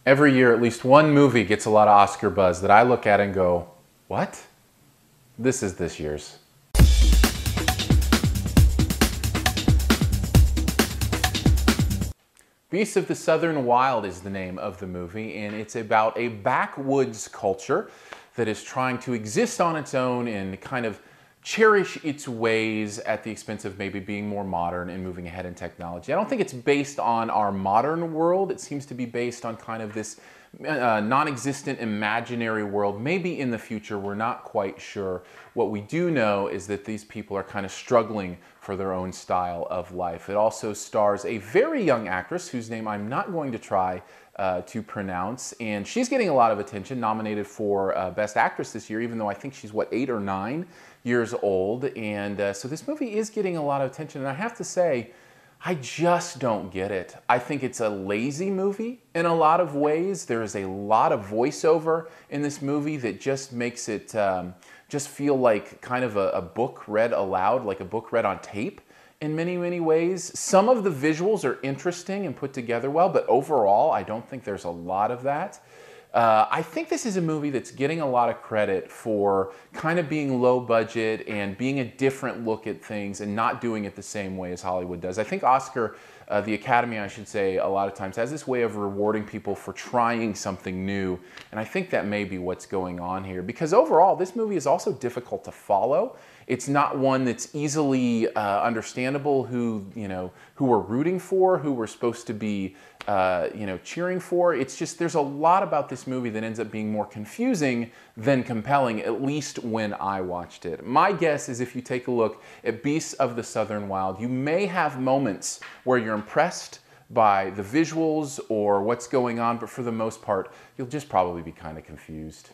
Every year, at least one movie gets a lot of Oscar buzz that I look at and go, what? This is this year's. Beasts of the Southern Wild is the name of the movie, and it's about a backwoods culture that is trying to exist on its own and kind of cherish its ways at the expense of maybe being more modern and moving ahead in technology. I don't think it's based on our modern world. It seems to be based on kind of this non-existent imaginary world. Maybe in the future, we're not quite sure. What we do know is that these people are kind of struggling for their own style of life. It also stars a very young actress whose name I'm not going to try to pronounce, and she's getting a lot of attention, nominated for Best Actress this year, even though I think she's, what, 8 or 9 years old, and so this movie is getting a lot of attention, and I have to say, I just don't get it. I think it's a lazy movie in a lot of ways. There is a lot of voiceover in this movie that just makes it just feel like kind of a book read aloud, like a book read on tape in many, many ways. Some of the visuals are interesting and put together well, but overall, I don't think there's a lot of that. I think this is a movie that's getting a lot of credit for kind of being low budget and being a different look at things and not doing it the same way as Hollywood does. I think the Academy, I should say, a lot of times has this way of rewarding people for trying something new, and I think that may be what's going on here. Because overall, this movie is also difficult to follow. It's not one that's easily understandable who we're rooting for, who we're supposed to be cheering for. It's just, there's a lot about this movie that ends up being more confusing than compelling, at least when I watched it. My guess is if you take a look at Beasts of the Southern Wild, you may have moments where you're impressed by the visuals or what's going on, but for the most part, you'll just probably be kind of confused.